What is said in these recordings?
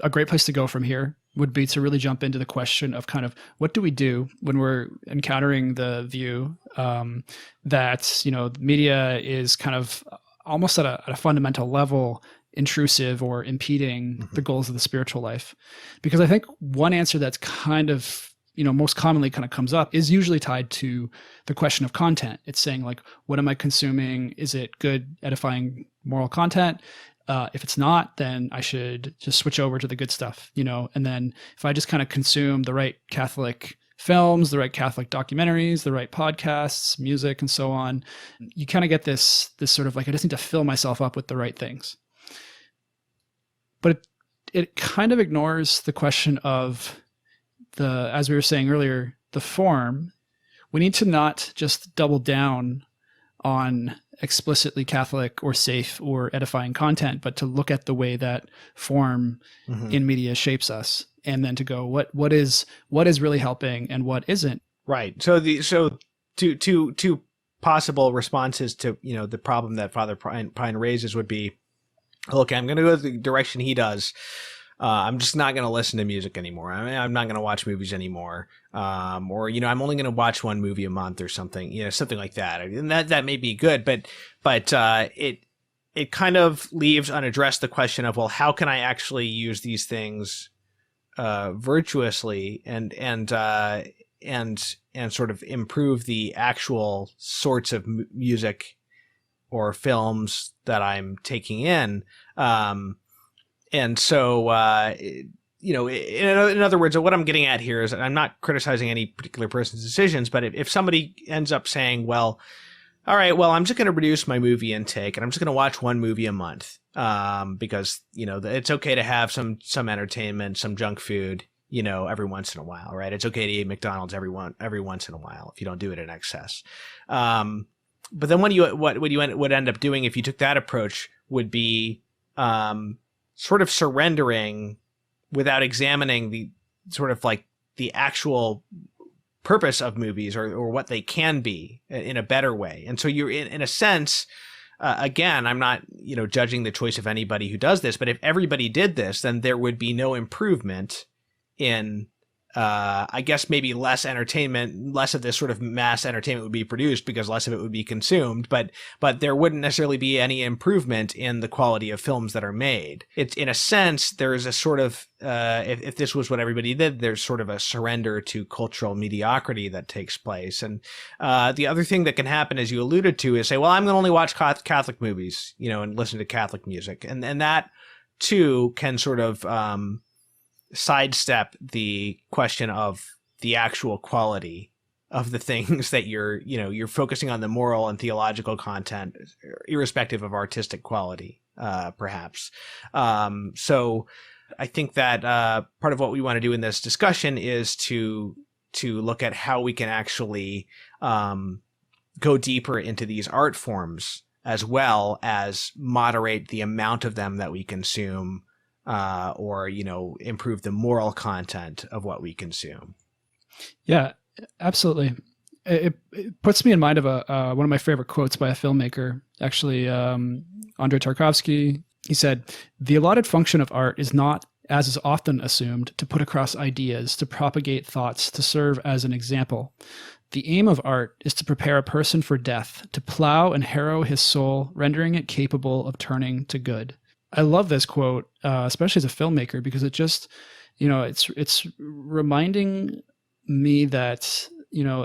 a great place to go from here would be to really jump into the question of kind of what do we do when we're encountering the view that, media is kind of almost at a fundamental level intrusive or impeding the goals of the spiritual life. Because I think one answer that's kind of, most commonly kind of comes up is usually tied to the question of content. It's saying like, what am I consuming? Is it good, edifying, moral content? If it's not, then I should just switch over to the good stuff, and then if I just kind of consume the right Catholic films, the right Catholic documentaries, the right podcasts, music, and so on, you kind of get this sort of like, I just need to fill myself up with the right things. But it kind of ignores the question of as we were saying earlier, the form. We need to not just double down on explicitly Catholic or safe or edifying content, but to look at the way that form in media shapes us, and then to go, what is really helping and what isn't. Right. So two possible responses to the problem that Father Pine raises would be, look, I'm going to go the direction he does. I'm just not going to listen to music anymore. I'm not going to watch movies anymore. Or, I'm only going to watch one movie a month or something, something like that. And that may be good, but it kind of leaves unaddressed the question of, well, how can I actually use these things virtuously and sort of improve the actual sorts of music or films that I'm taking in. And so, in other words, what I'm getting at here is that I'm not criticizing any particular person's decisions, but if somebody ends up saying, well, all right, well, I'm just going to reduce my movie intake and I'm just going to watch one movie a month, because, it's okay to have some entertainment, some junk food, every once in a while, right? It's okay to eat McDonald's every once in a while if you don't do it in excess. But then what you would end up doing if you took that approach would be sort of surrendering without examining the sort of like the actual purpose of movies or what they can be in a better way. And so you're in a sense, again, I'm not, judging the choice of anybody who does this, but if everybody did this, then there would be no improvement in, I guess maybe less entertainment, less of this sort of mass entertainment would be produced because less of it would be consumed, but there wouldn't necessarily be any improvement in the quality of films that are made. It's, in a sense, there is a sort of, if this was what everybody did, there's sort of a surrender to cultural mediocrity that takes place. And the other thing that can happen, as you alluded to, is say, well, I'm going to only watch Catholic movies, and listen to Catholic music. And that too can sort of, sidestep the question of the actual quality of the things that you're focusing on, the moral and theological content, irrespective of artistic quality, perhaps. So I think that part of what we want to do in this discussion is to look at how we can actually go deeper into these art forms, as well as moderate the amount of them that we consume, or improve the moral content of what we consume. Yeah, absolutely. It puts me in mind of one of my favorite quotes by a filmmaker, actually, Andrei Tarkovsky. He said, "The allotted function of art is not, as is often assumed, to put across ideas, to propagate thoughts, to serve as an example. The aim of art is to prepare a person for death, to plow and harrow his soul, rendering it capable of turning to good." I love this quote, especially as a filmmaker, because it just, it's reminding me that,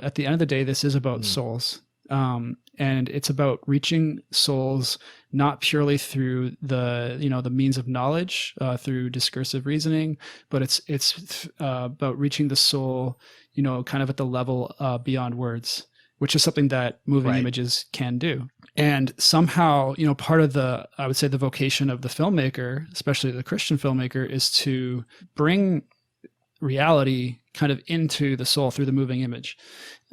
at the end of the day, this is about souls. And it's about reaching souls, not purely through the means of knowledge, through discursive reasoning, but it's about reaching the soul, kind of at the level beyond words, which is something that moving images can do. And somehow, part of I would say the vocation of the filmmaker, especially the Christian filmmaker, is to bring reality kind of into the soul through the moving image.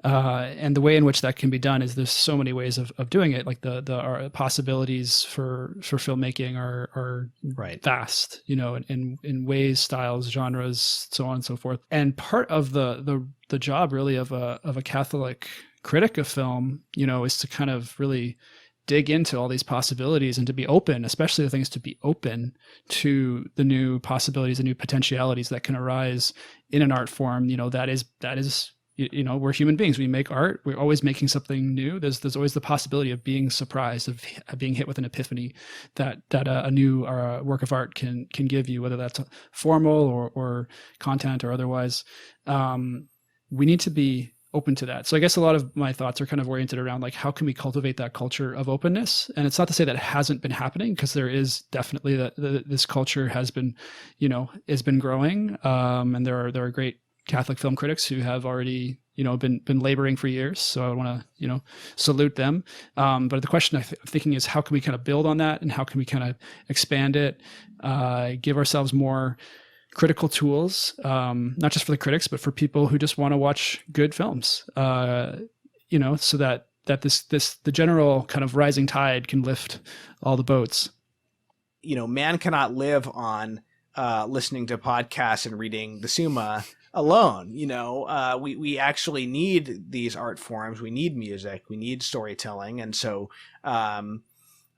And the way in which that can be done is there's so many ways of doing it. Like the possibilities for filmmaking are vast, in ways, styles, genres, so on and so forth. And part of the job really of a Catholic critic of film, is to kind of really dig into all these possibilities and to be open, especially the things to be open to the new possibilities, the new potentialities that can arise in an art form. That is, we're human beings. We make art. We're always making something new. There's always the possibility of being surprised, of being hit with an epiphany that a new work of art can give you, whether that's formal or content or otherwise. We need to be open to that. So I guess a lot of my thoughts are kind of oriented around like, how can we cultivate that culture of openness? And it's not to say that it hasn't been happening, because there is definitely this culture has been, has been growing. And there are great Catholic film critics who have already, been laboring for years. So I want to, salute them. But the question I'm thinking is, how can we kind of build on that, and how can we kind of expand it, give ourselves more critical tools, not just for the critics, but for people who just want to watch good films, so that the general kind of rising tide can lift all the boats. Man cannot live on listening to podcasts and reading the Summa alone. We actually need these art forms. We need music. We need storytelling. And so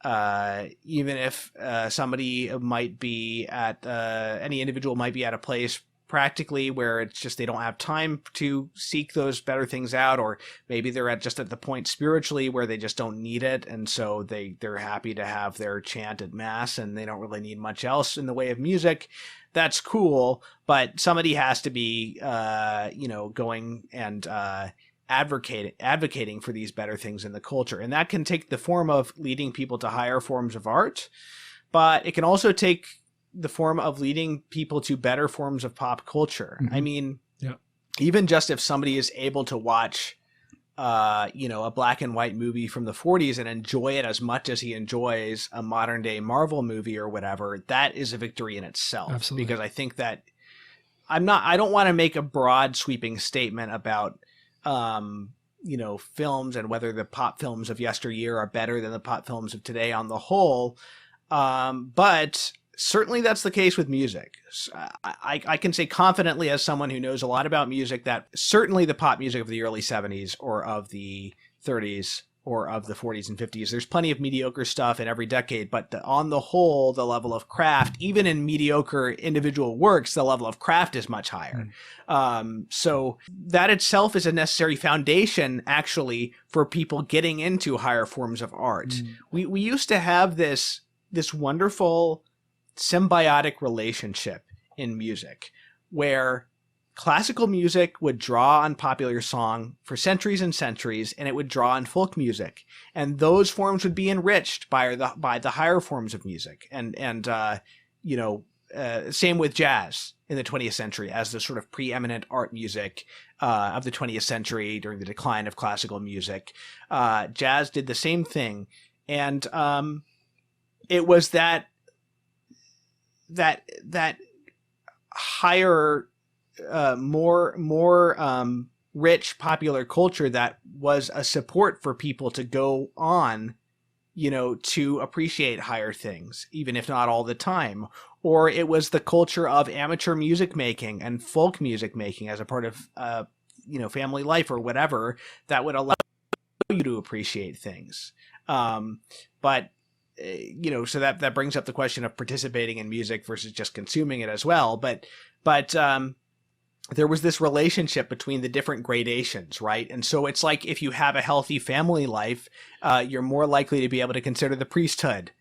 even if somebody might be at any individual might be at a place practically where it's just they don't have time to seek those better things out, or maybe they're at the point spiritually where they just don't need it, and so they're happy to have their chant at mass and they don't really need much else in the way of music. That's cool, but somebody has to be going and advocating for these better things in the culture. And that can take the form of leading people to higher forms of art, but it can also take the form of leading people to better forms of pop culture. Mm-hmm. I mean, even just if somebody is able to watch, a black and white movie from the 40s and enjoy it as much as he enjoys a modern day Marvel movie or whatever, that is a victory in itself. Absolutely. Because I think that I don't want to make a broad sweeping statement about films and whether the pop films of yesteryear are better than the pop films of today on the whole. But certainly that's the case with music. I can say confidently, as someone who knows a lot about music, that certainly the pop music of the early 70s or of the 30s or of the 40s and 50s, there's plenty of mediocre stuff in every decade, but on the whole, the level of craft, even in mediocre individual works, the level of craft is much higher. So that itself is a necessary foundation, actually, for people getting into higher forms of art. We used to have this wonderful symbiotic relationship in music where classical music would draw on popular song for centuries and centuries, and it would draw on folk music, and those forms would be enriched by the higher forms of music, and same with jazz in the 20th century as the sort of preeminent art music of the 20th century during the decline of classical music. Jazz did the same thing, and it was that higher, more rich popular culture that was a support for people to go on, to appreciate higher things, even if not all the time. Or it was the culture of amateur music making and folk music making as a part of, family life or whatever, that would allow you to appreciate things. But so that brings up the question of participating in music versus just consuming it as well. But there was this relationship between the different gradations, right? And so it's like if you have a healthy family life, you're more likely to be able to consider the priesthood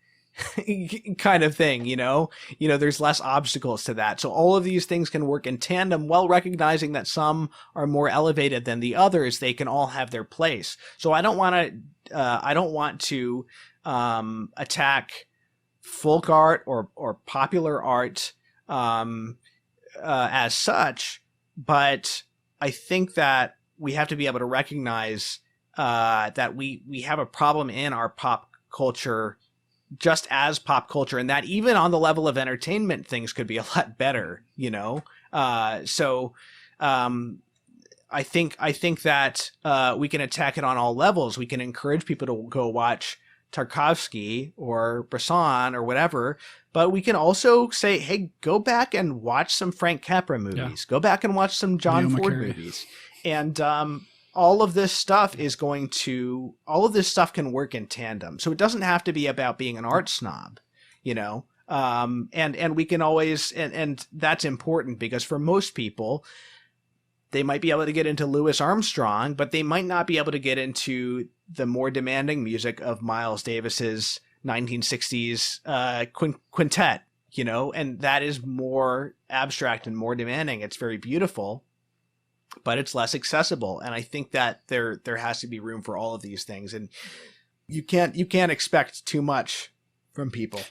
kind of thing, there's less obstacles to that. So all of these things can work in tandem, while recognizing that some are more elevated than the others. They can all have their place. So I don't want to attack folk art or popular art as such, but I think that we have to be able to recognize that we have a problem in our pop culture, just as pop culture, and that even on the level of entertainment, things could be a lot better, So I think that we can attack it on all levels. We can encourage people to go watch Tarkovsky or Bresson or whatever, but we can also say, hey, go back and watch some Frank Capra movies. Go back and watch some John Ford movies. And all of this stuff can work in tandem. So it doesn't have to be about being an art snob, you know? And we can always, and that's important because for most people, they might be able to get into Louis Armstrong, but they might not be able to get into the more demanding music of Miles Davis's 1960s quintet, you know, and that is more abstract and more demanding. It's very beautiful, but it's less accessible. And I think that there has to be room for all of these things, and you can't expect too much from people.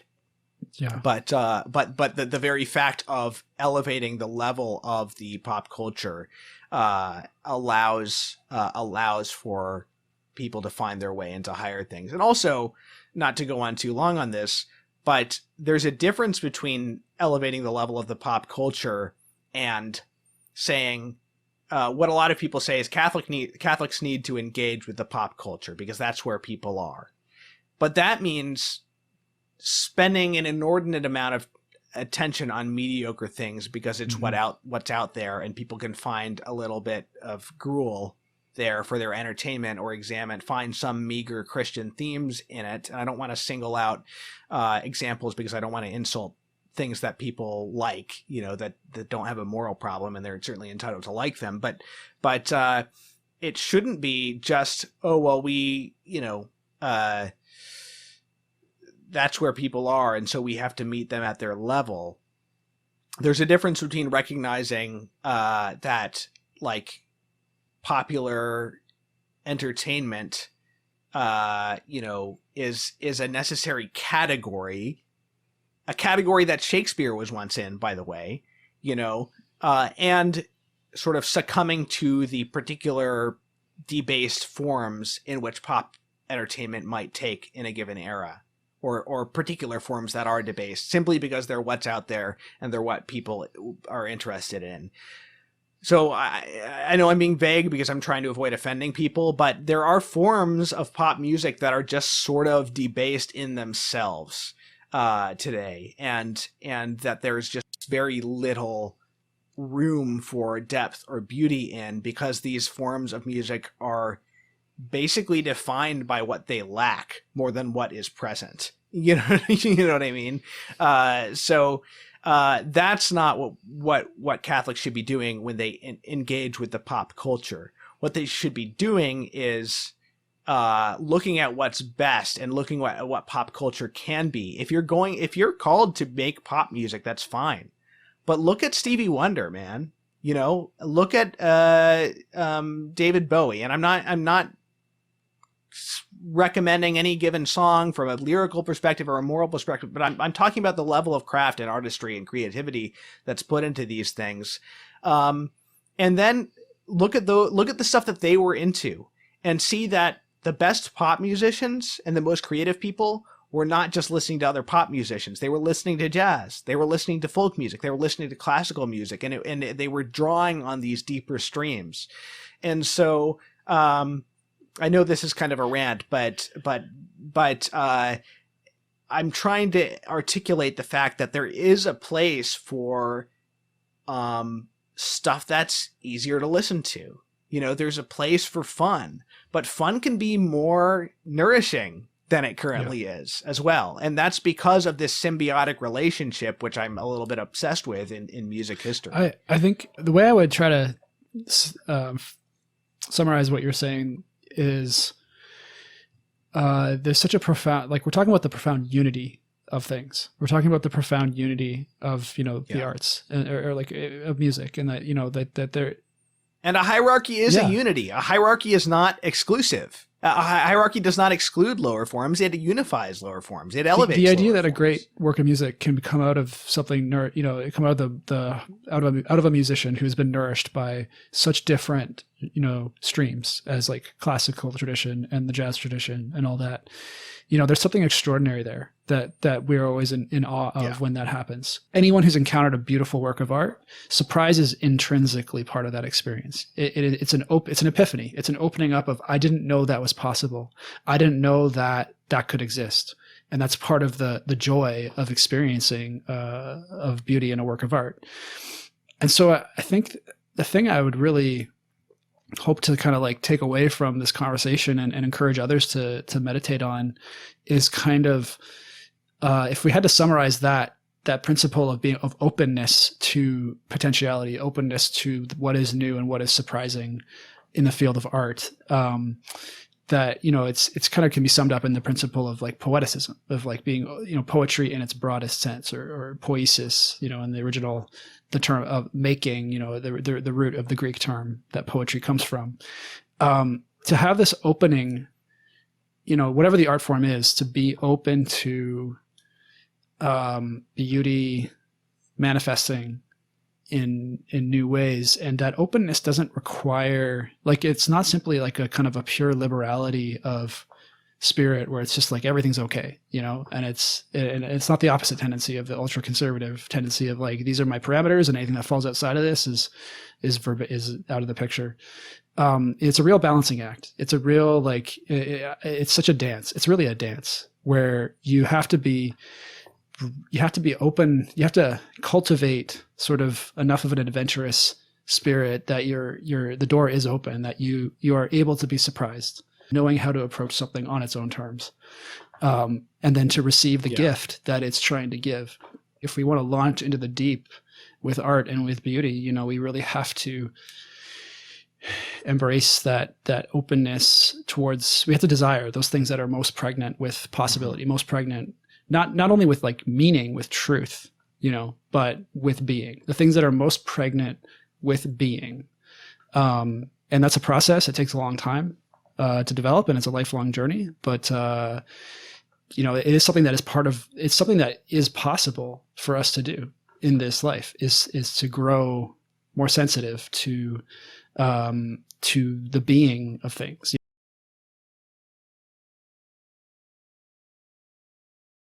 Yeah. But the very fact of elevating the level of the pop culture allows for people to find their way into higher things. And also, not to go on too long on this, but there's a difference between elevating the level of the pop culture and saying what a lot of people say is Catholics need to engage with the pop culture because that's where people are. But that means spending an inordinate amount of attention on mediocre things because it's what's out there, and people can find a little bit of gruel there for their entertainment, or find some meager Christian themes in it. And I don't want to single out examples because I don't want to insult things that people like, you know, that don't have a moral problem, and they're certainly entitled to like them. But it shouldn't be just, oh, well, we, you know, that's where people are, and so we have to meet them at their level. There's a difference between recognizing that, like, popular entertainment, you know, is a necessary category, a category that Shakespeare was once in, by the way, you know, and sort of succumbing to the particular debased forms in which pop entertainment might take in a given era. Or particular forms that are debased simply because they're what's out there and they're what people are interested in. So I know I'm being vague because I'm trying to avoid offending people, but there are forms of pop music that are just sort of debased in themselves today, and that there's just very little room for depth or beauty in, because these forms of music are basically defined by what they lack more than what is present. You know, you know what I mean? So that's not what Catholics should be doing when they engage with the pop culture. What they should be doing is looking at what's best and looking at what pop culture can be. If you're called to make pop music, that's fine. But look at Stevie Wonder, man. You know, look at David Bowie. And I'm not recommending any given song from a lyrical perspective or a moral perspective, but I'm talking about the level of craft and artistry and creativity that's put into these things. And then look at the stuff that they were into, and see that the best pop musicians and the most creative people were not just listening to other pop musicians. They were listening to jazz. They were listening to folk music. They were listening to classical music, and they were drawing on these deeper streams. And so, I know this is kind of a rant, but I'm trying to articulate the fact that there is a place for stuff that's easier to listen to. You know, there's a place for fun, but fun can be more nourishing than it currently is as well. And that's because of this symbiotic relationship, which I'm a little bit obsessed with in music history. I think the way I would try to summarize what you're saying is there's such a profound, like, we're talking about the profound unity of things. We're talking about the profound unity of, you know, the arts or like of music, and that, you know, that there. And a hierarchy is a unity. A hierarchy is not exclusive. A hierarchy does not exclude lower forms. It unifies lower forms. It elevates the idea that forms. a great work of music can come out of something, you know, come out of out of a musician who's been nourished by such different, you know, streams as like classical tradition and the jazz tradition and all that. You know, there's something extraordinary there that we're always in awe of when that happens. Anyone who's encountered a beautiful work of art, surprise is intrinsically part of that experience. It's an epiphany. It's an opening up of, I didn't know that was possible. I didn't know that could exist. And that's part of the joy of experiencing of beauty in a work of art. And so I think the thing I would really hope to kind of like take away from this conversation and encourage others to meditate on is kind of, if we had to summarize that principle of openness to potentiality, openness to what is new and what is surprising in the field of art, that, you know, it's kind of can be summed up in the principle of like poeticism, of like being, you know, poetry in its broadest sense, or poiesis, you know, in the original, the term of making, you know, the root of the Greek term that poetry comes from. To have this opening, you know, whatever the art form is, to be open to beauty manifesting in new ways. And that openness doesn't require, like, it's not simply like a kind of a pure liberality of spirit where it's just like everything's okay, you know, and it's not the opposite tendency of the ultra conservative tendency of like, these are my parameters and anything that falls outside of this is out of the picture. It's a real balancing act. It's a real, like, it's such a dance. It's really a dance where you have to be open. You have to cultivate sort of enough of an adventurous spirit that the door is open, that you are able to be surprised, knowing how to approach something on its own terms, and then to receive the gift that it's trying to give. If we want to launch into the deep with art and with beauty, you know, we really have to embrace that openness towards, we have to desire those things that are most pregnant with possibility, most pregnant, not only with like meaning, with truth, you know, but with being, the things that are most pregnant with being. And that's a process. It takes a long time to develop, and it's a lifelong journey, but you know, it is something that is it's something that is possible for us to do in this life, is to grow more sensitive to the being of things.